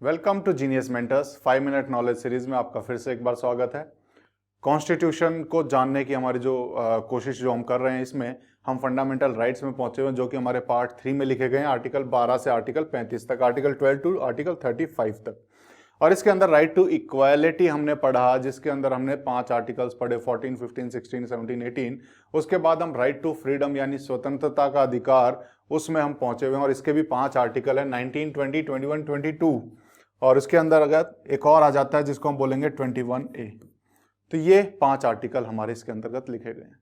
Welcome to genius mentors 5 minute knowledge series में आपका फिर से एक बार स्वागत है। कॉन्स्टिट्यूशन को जानने की हमारी जो कोशिश जो हम कर रहे हैं, इसमें हम फंडामेंटल राइट्स में पहुंचे हुए हैं, जो कि हमारे पार्ट 3 में लिखे गए हैं, आर्टिकल 12 से आर्टिकल 35 तक, आर्टिकल 12 टू आर्टिकल 35 तक। और इसके अंदर राइट टू इक्वालिटी हमने पढ़ा, जिसके अंदर हमने 5 आर्टिकल्स पढ़े, 14, 15, 16, 17, 18। उसके बाद हम राइट टू फ्रीडम यानी स्वतंत्रता का अधिकार, उसमें हम पहुंचे हुए हैं और इसके भी 5 आर्टिकल है, 19, 20, 21, 22। और इसके अंदर अगर एक और आ जाता है जिसको हम बोलेंगे 21A। तो ये 5 आर्टिकल हमारे इसके अंतर्गत लिखे गए हैं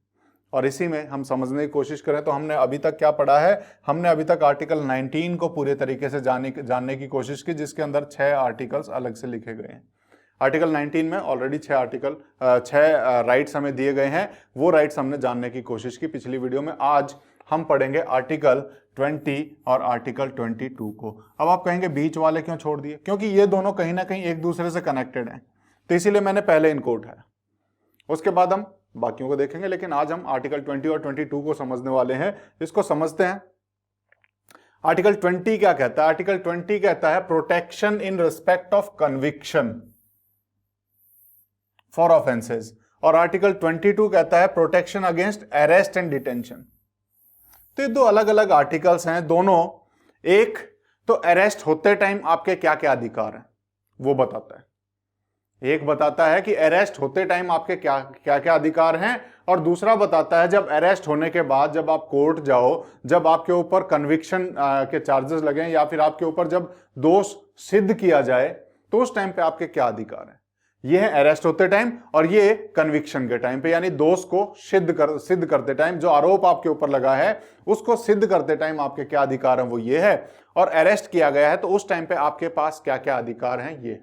और इसी में हम समझने की कोशिश करें तो हमने अभी तक क्या पढ़ा है। हमने अभी तक आर्टिकल 19 को पूरे तरीके से जानने की कोशिश की, जिसके अंदर 6 आर्टिकल्स अलग से लिखे गए हैं। आर्टिकल 19 में ऑलरेडी 6 राइट्स हमें दिए गए हैं, वो राइट्स हमने जानने की कोशिश की पिछली वीडियो में। आज हम पढ़ेंगे आर्टिकल 20 और आर्टिकल 22 को। अब आप कहेंगे बीच वाले क्यों छोड़ दिए? क्योंकि ये दोनों कहीं ना कहीं एक दूसरे से कनेक्टेड हैं, तो इसीलिए मैंने पहले इनको उठाया, उसके बाद हम बाकियों को देखेंगे। लेकिन आज हम आर्टिकल 20 और 22 को समझने वाले हैं। इसको समझते हैं। आर्टिकल 20 क्या कहता है? आर्टिकल 20 कहता है protection in respect of conviction for offences, और आर्टिकल 22 कहता है protection against arrest and detention. तो ये 2 अलग अलग आर्टिकल्स हैं दोनों। एक तो अरेस्ट होते टाइम आपके क्या क्या अधिकार हैं वो बताता है। एक बताता है कि अरेस्ट होते टाइम आपके क्या क्या अधिकार हैं, और दूसरा बताता है जब अरेस्ट होने के बाद, जब आप कोर्ट जाओ, जब आपके ऊपर कन्विक्शन के चार्जेस लगे या फिर आपके ऊपर जब दोष सिद्ध किया जाए, तो उस टाइम पे आपके क्या अधिकार हैं। ये है अरेस्ट होते टाइम, और ये कन्विक्शन के टाइम पे, यानी दोष को सिद्ध करते टाइम, जो आरोप आपके ऊपर लगा है उसको सिद्ध करते टाइम आपके क्या अधिकार हैं वो ये है। और अरेस्ट किया गया है तो उस टाइम पे आपके पास क्या क्या अधिकार हैं ये है।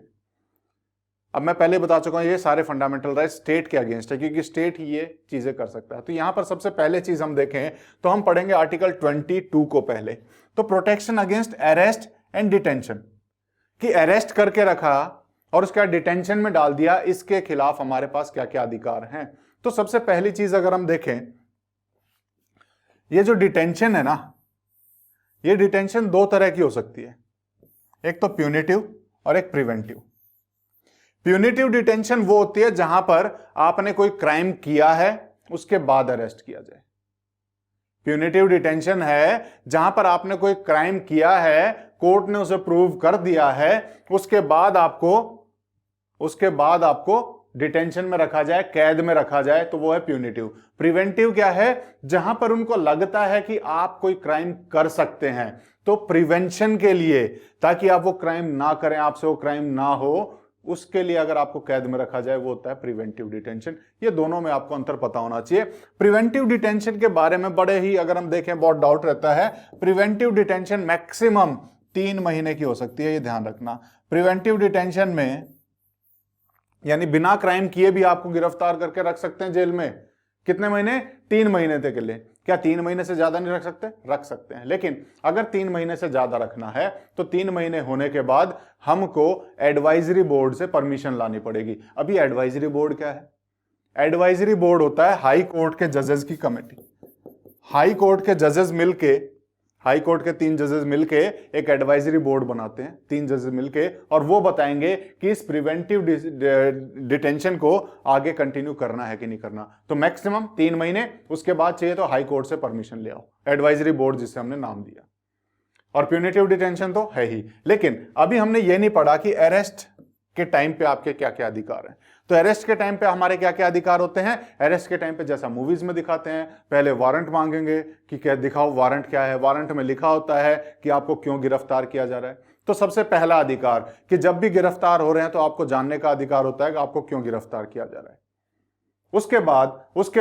अब मैं पहले बता चुका हूं ये सारे फंडामेंटल राइट स्टेट के अगेंस्ट है, क्योंकि स्टेट ही ये चीजें कर सकता है। तो यहां पर सबसे पहले चीज हम देखें तो हम पढ़ेंगे आर्टिकल 22 को पहले। तो protection against arrest and detention, कि अरेस्ट करके रखा और उसके बाद डिटेंशन में डाल दिया, इसके खिलाफ हमारे पास क्या क्या अधिकार हैं। तो सबसे पहली चीज अगर हम देखें, ये जो डिटेंशन है ना, ये डिटेंशन 2 तरह की हो सकती है, एक तो प्यूनिटिव और एक प्रिवेंटिव। प्यूनिटिव डिटेंशन वो होती है जहां पर आपने कोई क्राइम किया है उसके बाद अरेस्ट किया जाए। प्यूनिटिव डिटेंशन है जहां पर आपने कोई क्राइम किया है, कोर्ट ने उसे प्रूव कर दिया है, उसके बाद आपको डिटेंशन में रखा जाए, कैद में रखा जाए, तो वो है प्यूनिटिव। प्रिवेंटिव क्या है? जहां पर उनको लगता है कि आप कोई क्राइम कर सकते हैं, तो प्रिवेंशन के लिए, ताकि आप वो क्राइम ना करें, आपसे वो क्राइम ना हो, उसके लिए अगर आपको कैद में रखा जाए वो होता है प्रिवेंटिव डिटेंशन। ये दोनों में आपको अंतर पता होना चाहिए। प्रिवेंटिव डिटेंशन के बारे में बड़े ही, अगर हम देखें, बहुत डाउट रहता है। प्रिवेंटिव डिटेंशन मैक्सिमम 3 महीने की हो सकती है, ये ध्यान रखना। प्रिवेंटिव डिटेंशन में यानी बिना क्राइम किए भी आपको गिरफ्तार करके रख सकते हैं जेल में। कितने महीने? 3 महीने तक के लिए। क्या 3 महीने से ज्यादा नहीं रख सकते? रख सकते हैं, लेकिन अगर 3 महीने से ज्यादा रखना है तो 3 महीने होने के बाद हमको एडवाइजरी बोर्ड से परमिशन लानी पड़ेगी। अभी एडवाइजरी बोर्ड क्या है? एडवाइजरी बोर्ड होता है हाई कोर्ट के जजेस की कमेटी। हाई कोर्ट के जजेस मिलके, हाई कोर्ट के 3 जजेस मिलके एक एडवाइजरी बोर्ड बनाते हैं, 3 जजेस मिलके, और वो बताएंगे कि इस प्रिवेंटिव डिटेंशन को आगे कंटिन्यू करना है कि नहीं करना। तो मैक्सिमम 3 महीने, उसके बाद चाहिए तो हाई कोर्ट से परमिशन ले आओ, एडवाइजरी बोर्ड जिसे हमने नाम दिया। और प्यूनिटिव डिटेंशन तो है ही। लेकिन अभी हमने ये नहीं पढ़ा कि अरेस्ट के टाइम पे आपके क्या क्या अधिकार हैं। तो अरेस्ट के टाइम पे हमारे क्या क्या अधिकार होते हैं? अरेस्ट के टाइम पे जैसा मूवीज में दिखाते हैं, पहले वारंट मांगेंगे कि क्या दिखाओ, वारंट क्या है। वारंट में लिखा होता है कि आपको क्यों गिरफ्तार किया जा रहा है। तो सबसे पहला अधिकार कि जब भी गिरफ्तार हो रहे हैं तो आपको जानने का अधिकार होता है कि आपको क्यों गिरफ्तार किया जा रहा है। उसके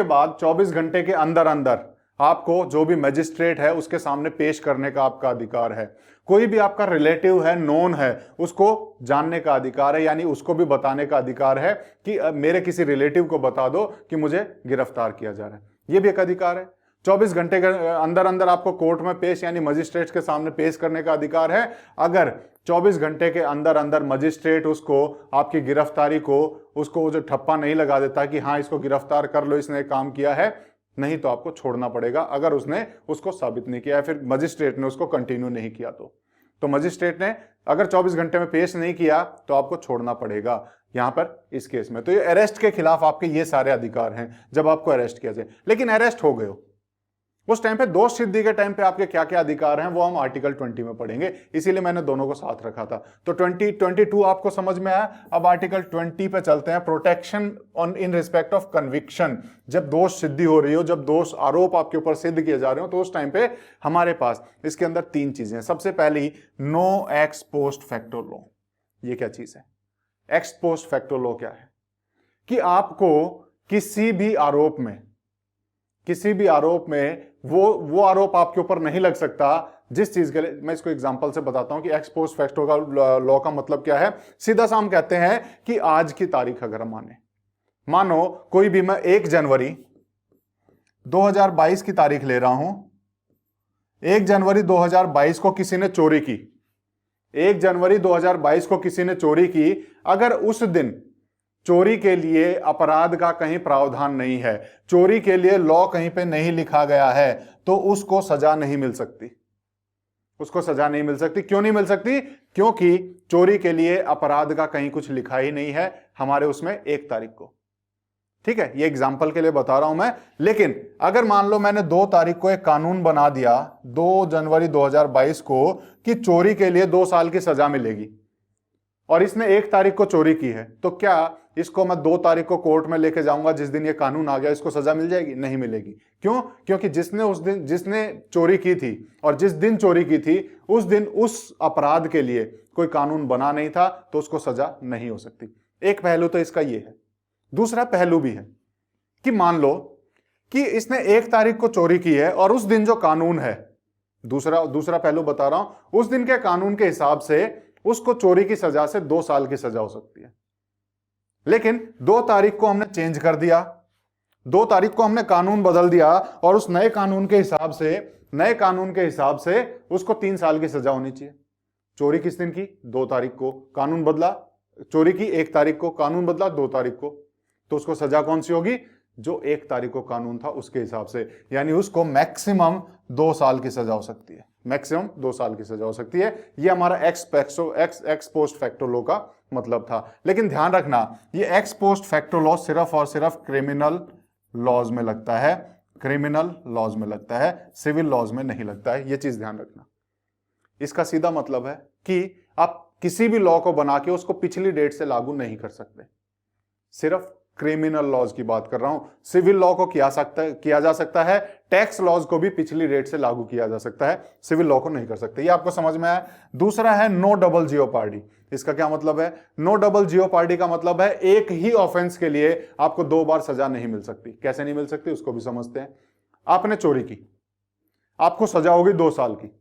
बाद 24 घंटे के अंदर अंदर आपको जो भी मजिस्ट्रेट है उसके सामने पेश करने का आपका अधिकार है। कोई भी आपका रिलेटिव है, नोन है, उसको जानने का अधिकार है, यानी उसको भी बताने का अधिकार है कि मेरे किसी रिलेटिव को बता दो कि मुझे गिरफ्तार किया जा रहा है। यह भी एक अधिकार है। 24 घंटे के अंदर अंदर आपको कोर्ट में पेश, यानी मजिस्ट्रेट के सामने पेश करने का अधिकार है। अगर 24 घंटे के अंदर अंदर मजिस्ट्रेट उसको, आपकी गिरफ्तारी को, उसको जो ठप्पा नहीं लगा देता कि हाँ इसको गिरफ्तार कर लो, इसने काम किया है, नहीं तो आपको छोड़ना पड़ेगा, अगर उसने उसको साबित नहीं किया है, फिर मजिस्ट्रेट ने उसको कंटिन्यू नहीं किया तो मजिस्ट्रेट ने अगर 24 घंटे में पेश नहीं किया तो आपको छोड़ना पड़ेगा यहां पर इस केस में। तो ये अरेस्ट के खिलाफ आपके ये सारे अधिकार हैं जब आपको अरेस्ट किया जाए। लेकिन अरेस्ट हो गए हो, उस टाइम पे दोष सिद्धि के टाइम पे आपके क्या क्या अधिकार हैं वो हम आर्टिकल 20 में पढ़ेंगे, इसीलिए मैंने दोनों को साथ रखा था। तो 22 आपको समझ में आया। अब आर्टिकल 20 पे चलते हैं, protection on in respect of conviction. जब दोष सिद्धि हो रही हो, जब दोष आरोप आपके ऊपर सिद्ध किए जा रहे हो, तो उस टाइम पे हमारे पास इसके अंदर 3 चीजें हैं। सबसे पहली, no ex post facto law. ये क्या चीज है? एक्स पोस्ट फैक्टो लॉ क्या है? कि आपको किसी भी आरोप में वो आरोप आपके ऊपर नहीं लग सकता जिस चीज के लिए, मैं इसको एग्जांपल से बताता हूं कि एक्स पोस्ट फैक्टो का लॉ का मतलब क्या है। सीधा सा हम कहते हैं कि आज की तारीख अगर मानो कोई भी, मैं 1 जनवरी 2022 की तारीख ले रहा हूं, 1 जनवरी 2022 को किसी ने चोरी की, 1 जनवरी 2022 को किसी ने चोरी की, अगर उस दिन चोरी के लिए अपराध का कहीं प्रावधान नहीं है, चोरी के लिए लॉ कहीं पे नहीं लिखा गया है, तो उसको सजा नहीं मिल सकती। उसको सजा नहीं मिल सकती। क्यों नहीं मिल सकती? क्योंकि चोरी के लिए अपराध का कहीं कुछ लिखा ही नहीं है हमारे उसमें 1 तारीख को। ठीक है, ये एग्जाम्पल के लिए बता रहा हूं मैं। लेकिन अगर मान लो मैंने 2 तारीख को एक कानून बना दिया 2 जनवरी 2022 को कि चोरी के लिए 2 साल की सजा मिलेगी, और इसने 1 तारीख को चोरी की है, तो क्या इसको मैं 2 तारीख को कोर्ट में लेके जाऊंगा जिस दिन ये कानून आ गया, इसको सजा मिल जाएगी? नहीं मिलेगी। क्यों? क्योंकि जिसने चोरी की थी और जिस दिन चोरी की थी उस दिन उस अपराध के लिए कोई कानून बना नहीं था, तो उसको सजा नहीं हो सकती। एक पहलू तो इसका ये है। दूसरा पहलू भी है कि मान लो कि इसने 1 तारीख को चोरी की है और उस दिन जो कानून है, दूसरा पहलू बता रहा हूं, उस दिन के कानून के हिसाब से उसको चोरी की सजा से 2 साल की सजा हो सकती है। लेकिन 2 तारीख को हमने चेंज कर दिया, 2 तारीख को हमने कानून बदल दिया और उस नए कानून के हिसाब से उसको 3 साल की सजा होनी चाहिए। चोरी किस दिन की? 2 तारीख को, कानून बदला, चोरी की 1 तारीख को, कानून बदला 2 तारीख को, तो उसको सजा कौन सी होगी? जो 1 तारीख को कानून था उसके हिसाब से, यानी उसको मैक्सिमम 2 साल की सजा हो सकती है। मैक्सिमम 2 साल की सजा हो सकती है। ये हमारा एक्स पोस्ट फैक्टो लॉ का मतलब था। लेकिन ध्यान रखना, ये एक्स पोस्ट फैक्टो लॉ सिर्फ और सिर्फ क्रिमिनल लॉज में लगता है, क्रिमिनल लॉज में लगता है, सिविल लॉज में नहीं लगता है। ये चीज ध्यान रखना। इसका सीधा मतलब है कि आप किसी भी लॉ को बना के उसको पिछली डेट से लागू नहीं कर सकते। सिर्फ क्रिमिनल लॉज की बात कर रहा हूं। सिविल लॉ को किया जा सकता है, टैक्स लॉज को भी पिछली डेट से लागू किया जा सकता है, सिविल लॉ को नहीं कर सकते। ये आपको समझ में आया। दूसरा है नो डबल जियोपार्डी। इसका क्या मतलब है? नो डबल जियोपार्डी का मतलब है एक ही ऑफेंस के लिए आपको 2 बार सजा नहीं मिल सकती। कैसे नहीं मिल सकती उसको भी समझते हैं। आपने चोरी की, आपको सजा होगी 2 साल की।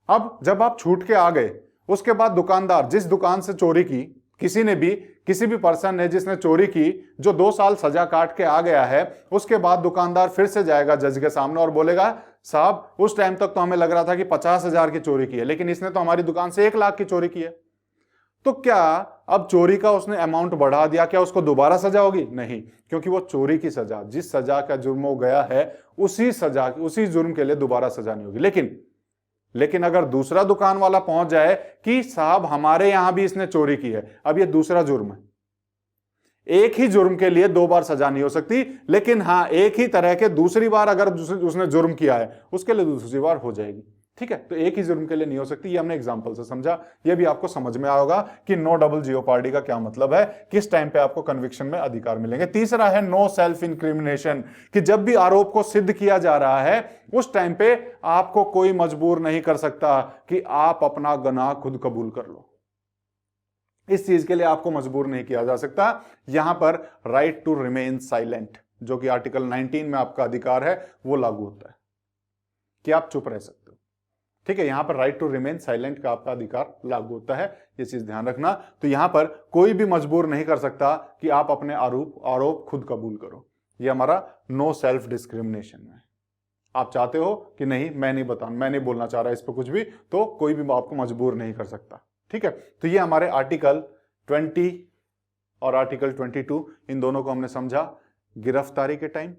अब जब आप छूट के आ गए, उसके बाद दुकानदार, जिस दुकान से चोरी की, किसी भी पर्सन ने जिसने चोरी की, जो 2 साल सजा काट के आ गया है, उसके बाद दुकानदार फिर से जाएगा जज के सामने और बोलेगा, साहब उस टाइम तक तो हमें लग रहा था कि 50,000 की चोरी की है, लेकिन इसने तो हमारी दुकान से 1 लाख की चोरी की है। तो क्या अब चोरी का उसने अमाउंट बढ़ा दिया, क्या उसको दोबारा सजा होगी? नहीं, क्योंकि वो चोरी की सजा, जिस सजा का जुर्म हो गया है, उसी जुर्म के लिए दोबारा सजा नहीं होगी। लेकिन अगर दूसरा दुकान वाला पहुंच जाए कि साहब हमारे यहां भी इसने चोरी की है, अब ये दूसरा जुर्म है, एक ही जुर्म के लिए 2 बार सजा नहीं हो सकती। लेकिन हां, एक ही तरह के दूसरी बार अगर उसने जुर्म किया है, उसके लिए दूसरी बार हो जाएगी। ठीक है, तो एक ही जुर्म के लिए नहीं हो सकती। ये हमने एग्जांपल से समझा। ये भी आपको समझ में आया होगा कि नो डबल जियोपार्डी का क्या मतलब है, किस टाइम पे आपको कन्विक्शन में अधिकार मिलेंगे। तीसरा है नो सेल्फ इंक्रिमिनेशन, कि जब भी आरोप को सिद्ध किया जा रहा है उस टाइम पे आपको कोई मजबूर नहीं कर सकता कि आप अपना गुनाह खुद कबूल कर लो। इस चीज के लिए आपको मजबूर नहीं किया जा सकता। यहां पर राइट टू रिमेन साइलेंट, जो कि आर्टिकल 19 में आपका अधिकार है, वो लागू होता है कि आप चुप रह सकते हो। ठीक है, यहां पर राइट टू रिमेन साइलेंट का आपका अधिकार लागू होता है, ये चीज ध्यान रखना। तो यहां पर कोई भी मजबूर नहीं कर सकता कि आप अपने आरोप खुद कबूल करो। ये हमारा नो सेल्फ डिस्क्रिमिनेशन है। आप चाहते हो कि नहीं, मैं नहीं बोलना चाह रहा इस पर कुछ भी, तो कोई भी आपको मजबूर नहीं कर सकता। ठीक है, तो ये हमारे आर्टिकल 20 और आर्टिकल 22, इन दोनों को हमने समझा गिरफ्तारी के टाइम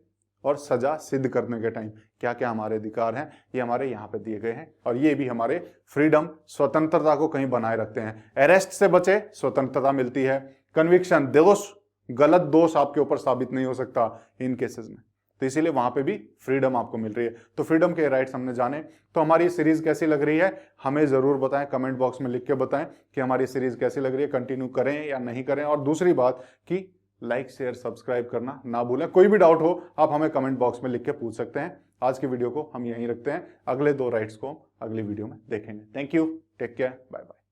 और सजा सिद्ध करने के टाइम क्या क्या हमारे अधिकार हैं, ये हमारे यहाँ पे दिए गए हैं। और ये भी हमारे फ्रीडम, स्वतंत्रता को कहीं बनाए रखते हैं। अरेस्ट से बचे, स्वतंत्रता मिलती है। कन्विक्शन, दोष, गलत दोष आपके ऊपर साबित नहीं हो सकता इन केसेस में, तो इसीलिए वहां पे भी फ्रीडम आपको मिल रही है। तो फ्रीडम के राइट्स हमने जाने। तो हमारी सीरीज कैसी लग रही है हमें जरूर बताएं, कमेंट बॉक्स में लिख के बताएं कि हमारी सीरीज कैसी लग रही है, कंटिन्यू करें या नहीं करें। और दूसरी बात कि लाइक शेयर सब्सक्राइब करना ना भूलें। कोई भी डाउट हो आप हमें कमेंट बॉक्स में लिख के पूछ सकते हैं। आज की वीडियो को हम यहीं रखते हैं, अगले 2 राइट्स को अगली वीडियो में देखेंगे। Thank you, take care, bye bye.